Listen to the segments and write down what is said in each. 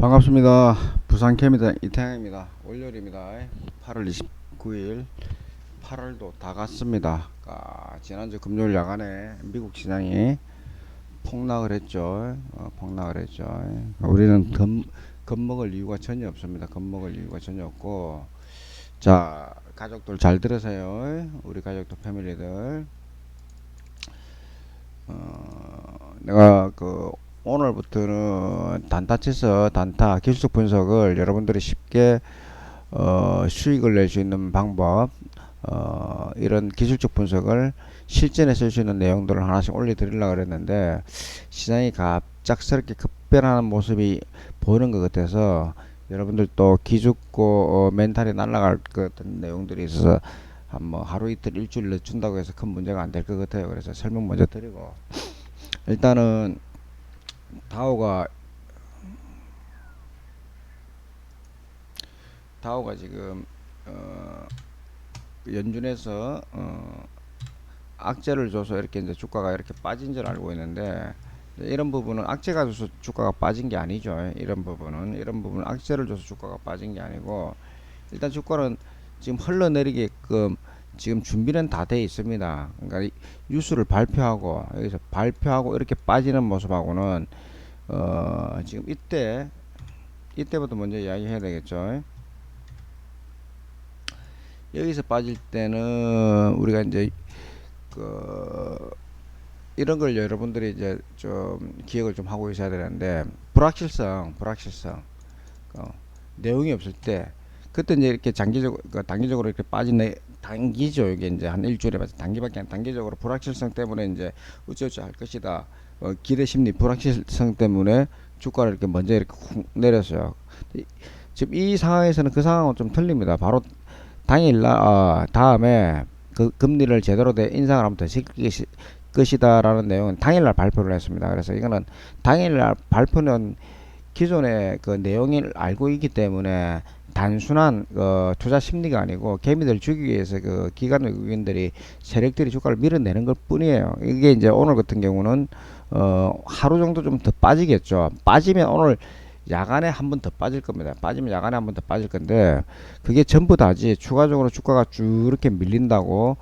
반갑습니다. 부산캠이다 이태양입니다. 월요일입니다. 8월 29일 8월도 다 갔습니다. 지난주 금요일 야간에 미국 시장이 폭락을 했죠. 폭락을 했죠. 우리는 겁먹을 이유가 전혀 없습니다. 겁먹을 이유가 전혀 없고, 자, 가족들 잘 들으세요. 우리 가족들, 패밀리들. 내가 오늘부터는 단타 치서 단타 기술적 분석을 여러분들이 쉽게 수익을 낼 수 있는 방법, 이런 기술적 분석을 실전에 쓸 수 있는 내용들을 하나씩 올려드리려고 그랬는데, 시장이 갑작스럽게 급변하는 모습이 보이는 것 같아서 여러분들 또 기죽고 멘탈이 날아갈 것 같은 내용들이 있어서 한번 하루 이틀 일주일 늦춘다고 해서 큰 문제가 안 될 것 같아요. 그래서 설명 먼저 드리고, 일단은 다우가 지금 연준에서 악재를 줘서 이렇게 이제 주가가 이렇게 빠진 줄 알고 있는데, 이런 부분은 악재가 줘서 주가가 빠진 게 아니죠. 이런 부분은 악재를 줘서 주가가 빠진 게 아니고, 일단 주가는 지금 흘러내리게끔 지금 준비는 다 돼 있습니다. 그러니까 뉴스를 발표하고 여기서 발표하고 이렇게 빠지는 모습하고는 지금 이때부터 먼저 이야기해야 되겠죠. 여기서 빠질 때는 우리가 이제 이런 걸 여러분들이 이제 좀 기억을 좀 하고 있어야 되는데, 불확실성 내용이 없을 때, 그때 이제 이렇게 단기적으로 이렇게 빠진 단기죠. 이게 이제 한 일주일에 봐서 단기밖에 안, 단기적으로 불확실성 때문에 이제 어쩌고저쩌고 할 것이다. 기대 심리 불확실성 때문에 주가를 이렇게 먼저 이렇게 훅 내렸어요. 지금 이 상황에서는 그 상황은 좀 틀립니다. 바로 당일날 다음에 그 금리를 제대로 인상을 하면 더 시킬 것이다라는 내용은 당일날 발표를 했습니다. 그래서 이거는 당일날 발표는 기존의 그 내용을 알고 있기 때문에 단순한 투자 심리가 아니고 개미들 죽이기 위해서 그 기관 외국인들이 세력들이 주가를 밀어내는 것 뿐이에요. 이게 이제 오늘 같은 경우는 하루 정도 좀 더 빠지겠죠. 빠지면 오늘 야간에 한 번 더 빠질 겁니다. 빠지면 야간에 한 번 더 빠질 건데, 그게 전부 다지 추가적으로 주가가 쭉 이렇게 밀린다고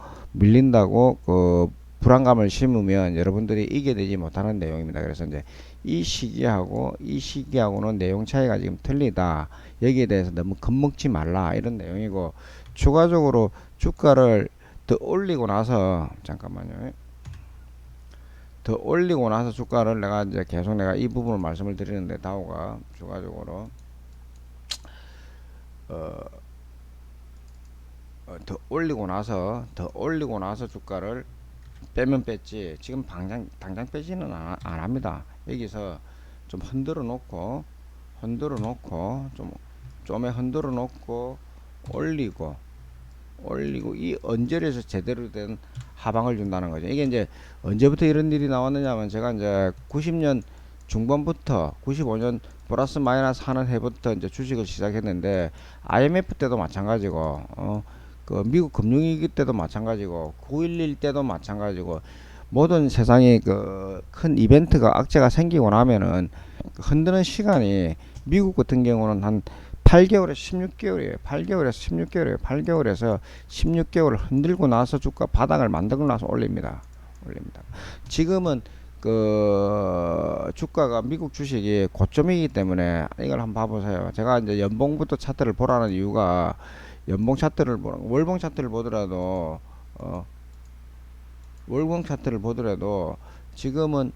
불안감을 심으면 여러분들이 이겨내지 못하는 내용입니다. 그래서 이제 이 시기하고는 내용 차이가 지금 틀리다. 여기에 대해서 너무 겁먹지 말라, 이런 내용이고, 추가적으로 주가를 더 올리고 나서, 잠깐만요. 더 올리고 나서 주가를 내가 이제 계속 내가 이 부분을 말씀을 드리는데, 다우가 추가적으로 더 올리고 나서 주가를 빼면 뺐지, 지금 당장 빼지는 안 합니다. 여기서 좀 흔들어 놓고 좀에 흔들어 놓고 올리고 이 언저리에서 제대로 된 하방을 준다는 거죠. 이게 이제 언제부터 이런 일이 나왔느냐면, 제가 이제 90년 중반부터 95년 플러스 마이너스 하는 해부터 이제 주식을 시작했는데, IMF 때도 마찬가지고, 그 미국 금융위기 때도 마찬가지고, 9.11 때도 마찬가지고, 모든 세상에 그 큰 이벤트가 악재가 생기고 나면은 흔드는 시간이, 미국 같은 경우는 한 8개월에서 16개월이에요. 8개월에서 16개월을 흔들고 나서 주가 바닥을 만들고 나서 올립니다. 지금은 그 주가가 미국 주식이 고점이기 때문에 이걸 한번 봐보세요. 제가 이제 연봉부터 차트를 보라는 이유가, 월봉 차트를 보더라도 지금은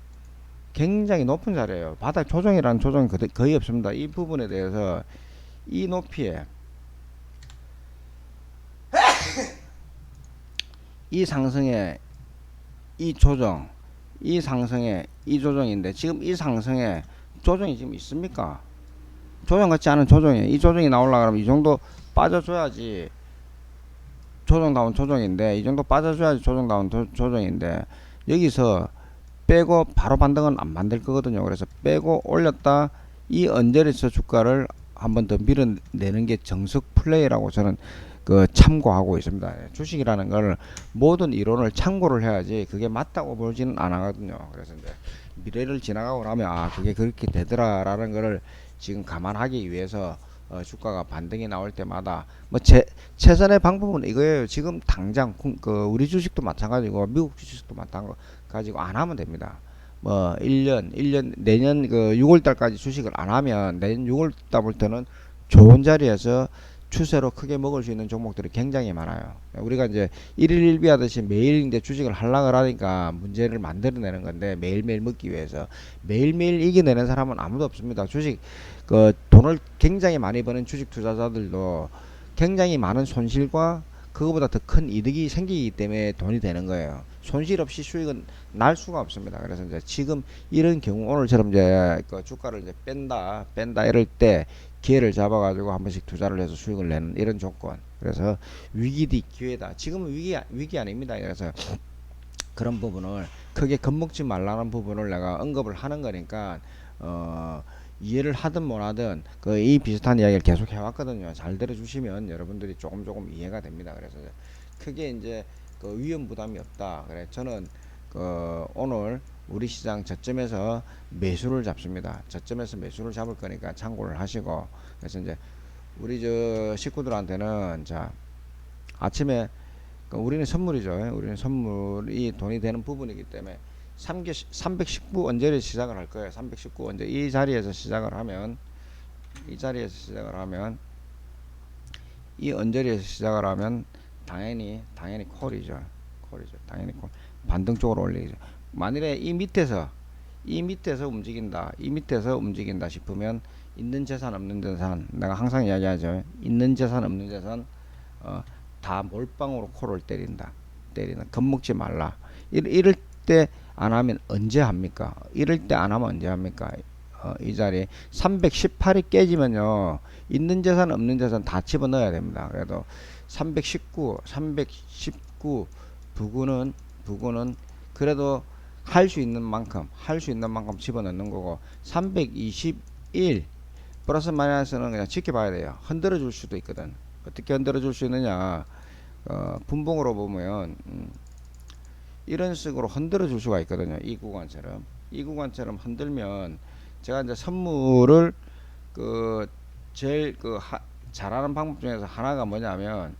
굉장히 높은 자리예요. 바닥 조정이라는 조정이 거의 없습니다. 이 부분에 대해서 이 높이에 이 상승에 이 조정, 이 상승에 이 조정인데, 지금 이 상승에 조정이 지금 있습니까? 조정 같지 않은 조정이에요. 이 조정이 나오려고 하면 이 정도 빠져줘야지 조정다운 조정인데, 이 정도 빠져줘야지 조정다운 조정인데, 여기서 빼고 바로 반등은 안 만들 거거든요. 그래서 빼고 올렸다, 이 언저리에서 주가를 한 번 더 밀어내는 게 정석 플레이라고 저는 그 참고하고 있습니다. 주식이라는 걸 모든 이론을 참고를 해야지 그게 맞다고 보지는 않거든요. 그래서 이제 미래를 지나가고 나면 아 그게 그렇게 되더라라는 거를 지금 감안하기 위해서 주가가 반등이 나올 때마다 뭐 최선의 방법은 이거예요. 지금 당장 그 우리 주식도 마찬가지고 미국 주식도 마찬가지고 안 하면 됩니다. 뭐 1년 내년 그 6월 달까지 주식을 안 하면 내년 6월 달부터는 좋은 자리에서 추세로 크게 먹을 수 있는 종목들이 굉장히 많아요. 우리가 이제 일일 일비 하듯이 매일 이제 주식을 하려고 하니까 문제를 만들어내는 건데 매일매일 먹기 위해서 매일매일 이겨내는 사람은 아무도 없습니다. 주식 그 돈을 굉장히 많이 버는 주식 투자자들도 굉장히 많은 손실과 그거보다 더 큰 이득이 생기기 때문에 돈이 되는 거예요. 손실 없이 수익은 날 수가 없습니다. 그래서 이제 지금 이런 경우 오늘처럼 이제 그 주가를 이제 뺀다 이럴 때 기회를 잡아가지고 한 번씩 투자를 해서 수익을 내는 이런 조건. 그래서 위기 뒤 기회다. 지금은 위기 아닙니다. 그래서 그런 부분을 크게 겁먹지 말라는 부분을 내가 언급을 하는 거니까 이해를 하든 못하든 그 이 비슷한 이야기를 계속 해왔거든요. 잘 들어주시면 여러분들이 조금 이해가 됩니다. 그래서 크게 이제 그 위험 부담이 없다. 그래 저는 그 오늘 우리 시장 저점에서 매수를 잡습니다. 저점에서 매수를 잡을 거니까 참고를 하시고 그래서 이제 우리 저 식구들한테는 자 아침에 우리는 선물이죠. 우리는 선물이 돈이 되는 부분이기 때문에 319 언저리에 시작을 할 거예요. 319 언저리 이 자리에서 시작을 하면 이 언저리에서 시작을 하면 당연히 콜이죠. 당연히 콜. 반등 쪽으로 올리죠. 만일에 이 밑에서 움직인다 싶으면 있는 재산 없는 재산 내가 항상 이야기하죠. 있는 재산 없는 재산 다 몰빵으로 콜을 때리는 겁먹지 말라. 이럴 때 안 하면 언제 합니까? 이럴 때 안 하면 언제 합니까? 이 자리에 318이 깨지면요 있는 재산 없는 재산 다 집어넣어야 됩니다. 그래도 319 부구는 그래도 할 수 있는 만큼 집어넣는 거고 321 플러스 마이너스는 그냥 지켜봐야 돼요. 흔들어 줄 수도 있거든. 어떻게 흔들어 줄 수 있느냐 분봉으로 보면 이런 식으로 흔들어 줄 수가 있거든요. 이 구간처럼 흔들면 제가 이제 선물을 그 제일 잘하는 방법 중에서 하나가 뭐냐면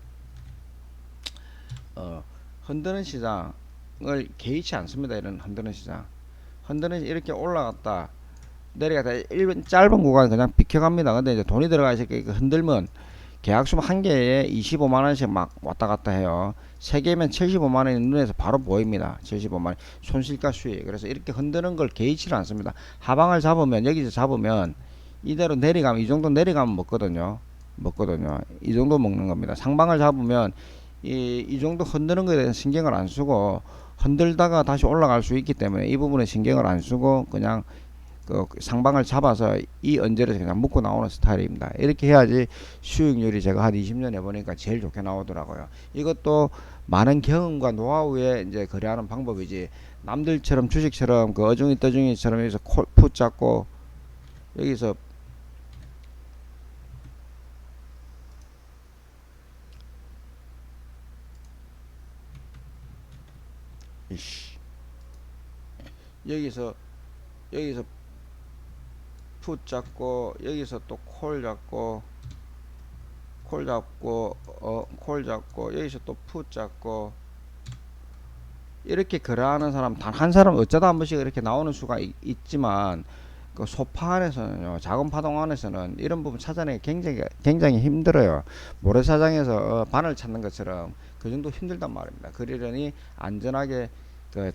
흔드는 시장을 개의치 않습니다. 이런 흔드는 시장 이렇게 올라갔다 내려갔다 1분 짧은 구간 그냥 비켜갑니다. 근데 이제 돈이 들어가 있으니까 흔들면 계약금 한 개에 25만원씩 막 왔다 갔다 해요. 3개면 75만원이 눈에서 바로 보입니다. 75만원 손실가 수익. 그래서 이렇게 흔드는 걸 개의치를 않습니다. 하방을 잡으면 여기서 잡으면 이대로 내려가면 이 정도 내려가면 먹거든요. 이 정도 먹는 겁니다. 상방을 잡으면 이 정도 흔드는 거에 대해서 신경을 안 쓰고 흔들다가 다시 올라갈 수 있기 때문에 이 부분에 신경을 안 쓰고 그냥 그 상방을 잡아서 이 언저리에서 그냥 묶고 나오는 스타일입니다. 이렇게 해야지 수익률이 제가 한 20년 해보니까 제일 좋게 나오더라고요. 이것도 많은 경험과 노하우에 이제 거래하는 방법이지 남들처럼 주식처럼 그 어중이 떠중이처럼 여기서 풋 잡고 여기서 여기서 풋 잡고 여기서 또 콜 잡고 여기서 또 풋 잡고 이렇게 거래하는 사람 단 한 사람 어쩌다 한 번씩 이렇게 나오는 수가 있지만 그 소파 안에서는요 작은 파동 안에서는 이런 부분 찾아내기 굉장히 힘들어요. 모래사장에서 바늘 찾는 것처럼 그 정도 힘들단 말입니다. 그러려니 안전하게 그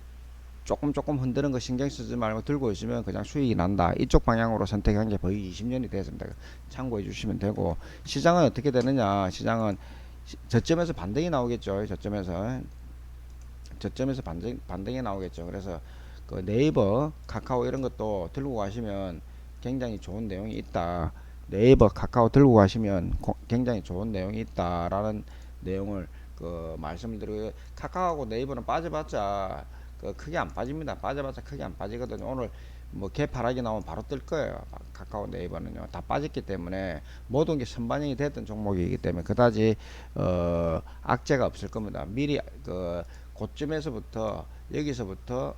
조금 흔드는 거 신경 쓰지 말고 들고 있으면 그냥 수익이 난다. 이쪽 방향으로 선택한 게 거의 20년이 됐습니다. 참고해 주시면 되고 시장은 어떻게 되느냐 시장은 저점에서 반등이 나오겠죠. 저점에서 반등이 나오겠죠. 그래서 그 네이버 카카오 이런 것도 들고 가시면 굉장히 좋은 내용이 있다. 네이버 카카오 들고 가시면 굉장히 좋은 내용이 있다라는 내용을 그 말씀을 드리고 카카오하고 네이버는 빠져봤자 크게 안 빠집니다. 빠져봤자 크게 안 빠지거든요. 오늘 뭐 개파락이 나오면 바로 뜰 거예요. 카카오 네이버는요. 다 빠졌기 때문에 모든 게 선반영이 됐던 종목이기 때문에 그다지 악재가 없을 겁니다. 미리 그 고점에서부터 여기서부터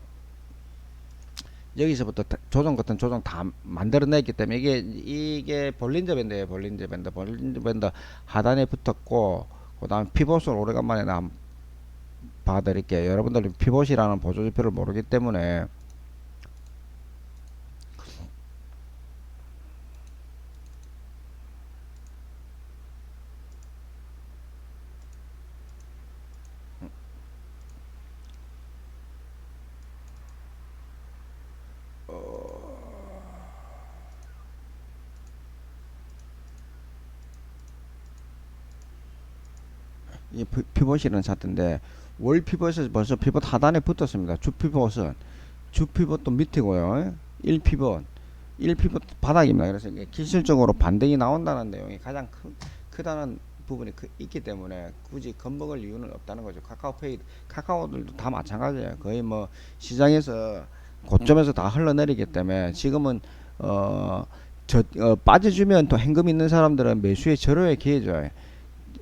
조정 같은 조정 다 만들어냈기 때문에 이게 볼린저 밴드예요. 볼린저 밴드 하단에 붙었고 그다음 피봇을 오래간만에 나 한번 봐드릴게요. 여러분들이 피봇이라는 보조지표를 모르기 때문에 이 피봇이라는 차트인데 월 피봇에서 벌써 피봇 하단에 붙었습니다. 주 피봇도 밑이고요. 1피봇 1피봇 바닥입니다. 그래서 이게 기술적으로 반등이 나온다는 내용이 가장 크다는 부분이 있기 때문에 굳이 겁먹을 이유는 없다는 거죠. 카카오들도 다 마찬가지예요. 거의 뭐 시장에서 고점에서 다 흘러내리기 때문에 지금은 빠져주면 또 현금 있는 사람들은 매수의 절호의 기회죠.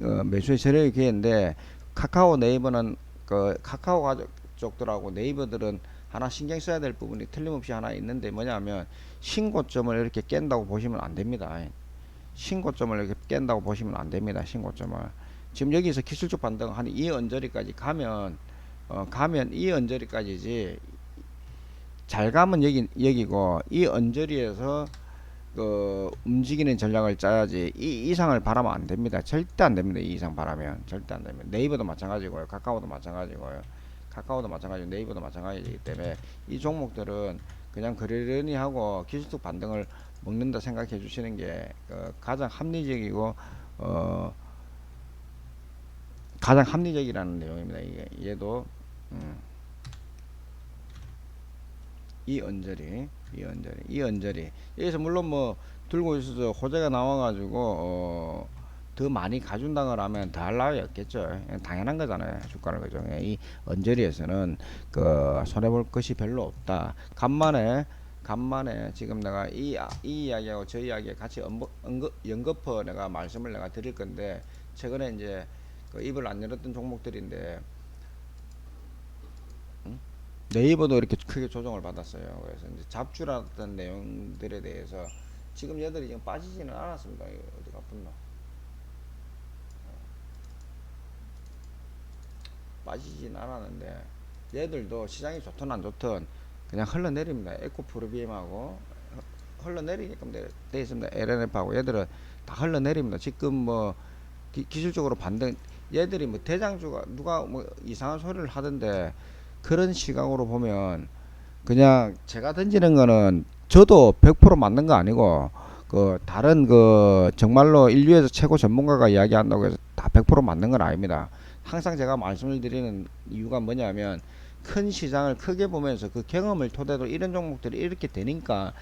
매수의 절호의 기회인데 카카오 네이버는 그 카카오 가족들하고 네이버들은 하나 신경 써야 될 부분이 틀림없이 하나 있는데 뭐냐면 신고점을 이렇게 깬다고 보시면 안 됩니다. 신고점을 이렇게 깬다고 보시면 안 됩니다. 신고점을 지금 여기서 기술적 반등 한 이 언저리까지 가면 이 언저리까지지 잘 가면 여기고 이 언저리에서 그 움직이는 전략을 짜야지 이 이상을 바라면 안 됩니다. 절대 안 됩니다. 이 이상 바라면 절대 안 됩니다. 네이버도 마찬가지고요. 카카오도 마찬가지고요. 네이버도 마찬가지이기 때문에 이 종목들은 그냥 그러려니 하고 기술적 반등을 먹는다 생각해 주시는 게 가장 합리적이고 가장 합리적이라는 내용입니다. 얘도 이 언저리 여기서 물론 뭐 들고 있어서 호재가 나와가지고 더 많이 가준다고 하면 더할 나위 없겠죠. 당연한 거잖아요. 주가를 그죠. 이 언저리에서는 그 손해볼 것이 별로 없다. 간만에 지금 내가 이 이야기하고 저 이야기 같이 연거푸 내가 말씀을 내가 드릴 건데 최근에 이제 그 입을 안 열었던 종목들인데 네이버도 이렇게 크게 조정을 받았어요. 그래서 이제 잡주라던 내용들에 대해서 지금 얘들이 지금 빠지지는 않았습니다. 어디가 붙노? 빠지지는 않았는데 얘들도 시장이 좋든 안 좋든 그냥 흘러내립니다. 에코프로비엠하고 흘러내리게끔 돼 있습니다. LNF하고 얘들은 다 흘러내립니다. 지금 뭐 기술적으로 반등 얘들이 뭐 대장주가 누가 뭐 이상한 소리를 하던데 그런 시각으로 보면 그냥 제가 던지는 거는 저도 100% 맞는 거 아니고 그 다른 그 정말로 인류에서 최고 전문가가 이야기한다고 해서 다 100% 맞는 건 아닙니다. 항상 제가 말씀을 드리는 이유가 뭐냐면 큰 시장을 크게 보면서 그 경험을 토대로 이런 종목들이 이렇게 되니까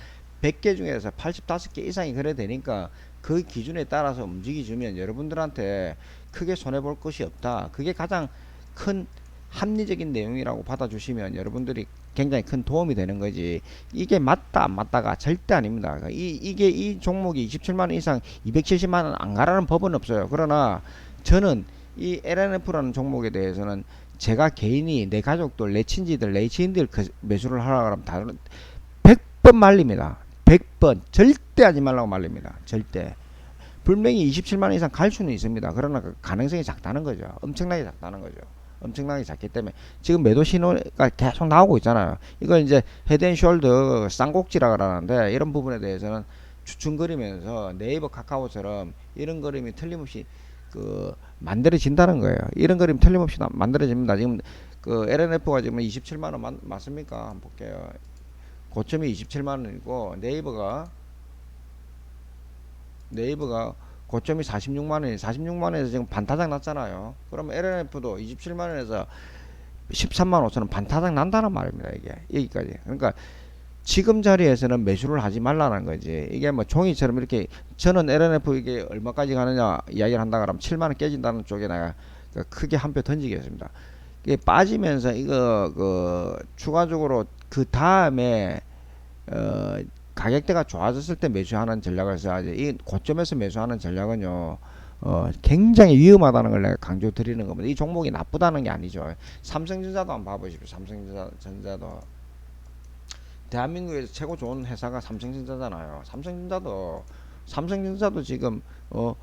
100개 중에서 85개 이상이 그래 되니까 그 기준에 따라서 움직여주면 여러분들한테 크게 손해볼 것이 없다. 그게 가장 큰 합리적인 내용이라고 받아주시면 여러분들이 굉장히 큰 도움이 되는 거지. 이게 맞다 안 맞다가 절대 아닙니다. 이게 이 종목이 27만원 이상 270만원 안 가라는 법은 없어요. 그러나 저는 이 LNF라는 종목에 대해서는 제가 개인이 내 가족들 내 친지들 내 지인들 매수를 하라고 하면 다른 100번 말립니다. 100번 절대 하지 말라고 말립니다. 절대. 분명히 27만원 이상 갈 수는 있습니다. 그러나 그 가능성이 작다는 거죠. 엄청나게 작다는 거죠. 엄청나게 작기 때문에 지금 매도 신호가 계속 나오고 있잖아요. 이걸 이제 헤드앤숄더 쌍곡지라 그러는데 이런 부분에 대해서는 주춤거리면서 네이버 카카오처럼 이런 그림이 틀림없이 그 만들어진다는 거예요. 이런 그림 틀림없이 만들어집니다. 지금 그 LNF가 지금 27만원 맞습니까? 한번 볼게요. 고점이 27만원이고 네이버가 고점이 46만원이 46만원에서 지금 반타작 났잖아요. 그러면 LNF도 27만원에서 13만 5천원 반타작 난다는 말입니다. 이게 여기까지. 그러니까 지금 자리에서는 매수를 하지 말라는 거지. 이게 뭐 종이처럼 이렇게 저는 LNF 이게 얼마까지 가느냐 이야기를 한다 그러면 7만원 깨진다는 쪽에 내가 크게 한 표 던지겠습니다. 이게 빠지면서 이거 그 추가적으로 그 다음에 어, 가격대가 좋아졌을 때 매수하는 전략을 써야지. 이 고점에서 매수하는 전략은요, 굉장히 위험하다는 걸 내가 강조드리는 겁니다. 이 종목이 나쁘다는 게 아니죠. 삼성전자도 한번 봐보십시오. 삼성전자도 대한민국에서 최고 좋은 회사가 삼성전자잖아요. 삼성전자도 지금 9만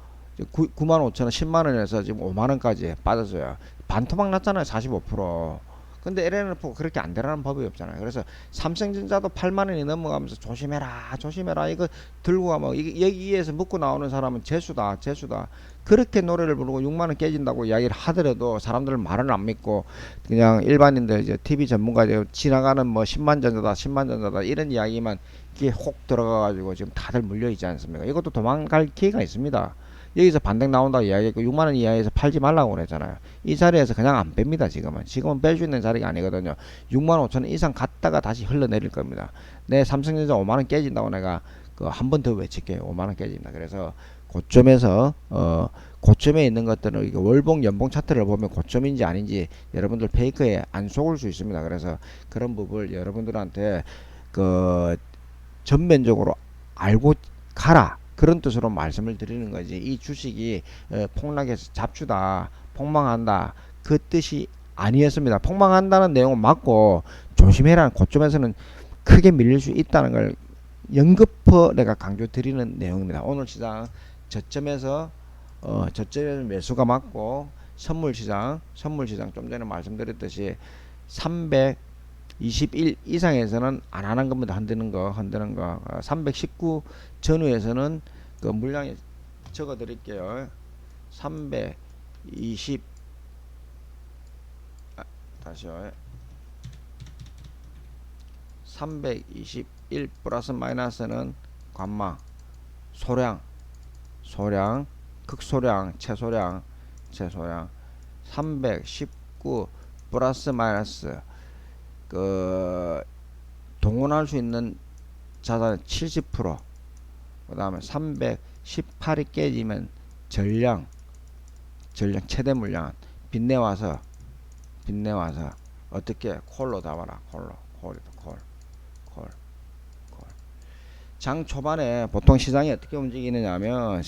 5천 원, 10만 원에서 지금 5만 원까지 빠졌어요. 반토막 났잖아요. 45%. 근데 LNF가 그렇게 안 되라는 법이 없잖아요. 그래서 삼성전자도 8만 원이 넘어가면서 조심해라, 조심해라. 이거 들고 가면 여기에서 먹고 나오는 사람은 재수다, 재수다. 그렇게 노래를 부르고 6만 원 깨진다고 이야기를 하더라도 사람들은 말은 안 믿고 그냥 일반인들 이제 TV 전문가들 지나가는 뭐 10만 전자다, 10만 전자다 이런 이야기만 귀에 혹 들어가가지고 지금 다들 물려 있지 않습니까? 이것도 도망갈 기회가 있습니다. 여기서 반등 나온다고 이야기했고 6만원 이하에서 팔지 말라고 그랬잖아요. 이 자리에서 그냥 안 뺍니다. 지금은 뺄 수 있는 자리가 아니거든요. 6만 5천원 이상 갔다가 다시 흘러내릴 겁니다. 내 삼성전자 5만원 깨진다고 내가 그 한 번 더 외칠게요. 5만원 깨진다. 그래서 고점에서 고점에 있는 것들은 이게 월봉 연봉 차트를 보면 고점인지 아닌지 여러분들 페이크에 안 속을 수 있습니다. 그래서 그런 부분을 여러분들한테 그 전면적으로 알고 가라, 그런 뜻으로 말씀을 드리는 거지. 이 주식이 폭락해서 잡주다, 폭망한다, 그 뜻이 아니었습니다. 폭망한다는 내용은 맞고 조심해라는, 고점에서는 크게 밀릴 수 있다는 걸 연급해 내가 강조 드리는 내용입니다. 오늘 시장 저점에서 매수가 맞고 선물시장 좀 전에 말씀드렸듯이 321 이상에서는 안 하는 겁니다. 흔드는 거. 319 전후에서는 그 물량이 적어 드릴게요. 320 다시요. 321 플러스 마이너스는 관망, 소량, 극소량, 최소량. 319 플러스 마이너스 그 동원할 수 있는 자산 70%. 그 다음에 318이 깨지면 전량 최대 물량 빚내와서 어떻게 콜로 잡아라. 콜. 장 초반에 보통 시장이 어떻게 움직이느냐면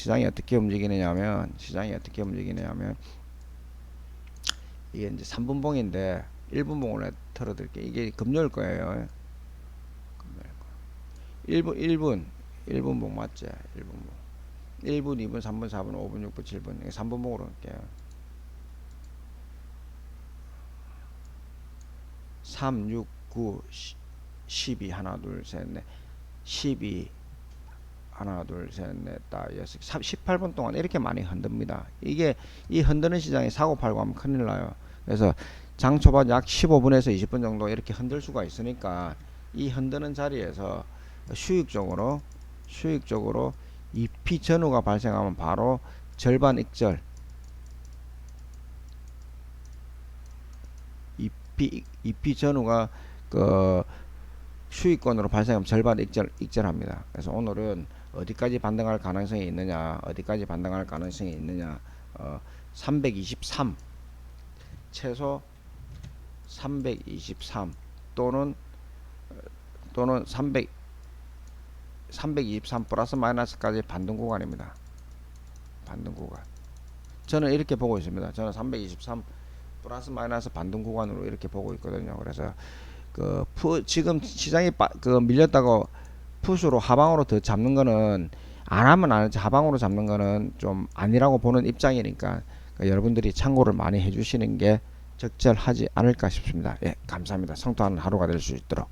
이게 이제 3분봉인데 1분봉으로 털어드릴게요. 이게 금요일 거예요. 1분봉 맞지? 1분, 2분, 3분, 4분, 5분, 6분, 7분. 3분봉으로 할게요. 3, 6, 9, 12 하나 둘 셋 넷 12 하나 둘 셋 넷 다 18분 동안 이렇게 많이 흔듭니다. 이게 이 흔드는 시장에 사고 팔고 하면 큰일 나요. 그래서 장 초반 약 15분에서 20분 정도 이렇게 흔들 수가 있으니까 이 흔드는 자리에서 수익적으로 EP 전후가 발생하면 바로 절반 익절, EP 전후가 그 수익권으로 발생하면 절반 익절합니다. 그래서 오늘은 어디까지 반등할 가능성이 있느냐, 323 최소 323 또는 323 플러스 마이너스까지 반등 구간입니다. 저는 이렇게 보고 있습니다. 저는 323 플러스 마이너스 반등 구간으로 이렇게 보고 있거든요. 그래서 지금 시장이 밀렸다고 풋으로 하방으로 더 잡는 거는 안 하면 안 하지, 하방으로 잡는 거는 좀 아니라고 보는 입장이니까 여러분들이 참고를 많이 해주시는 게 적절하지 않을까 싶습니다. 예, 감사합니다. 성투하는 하루가 될 수 있도록.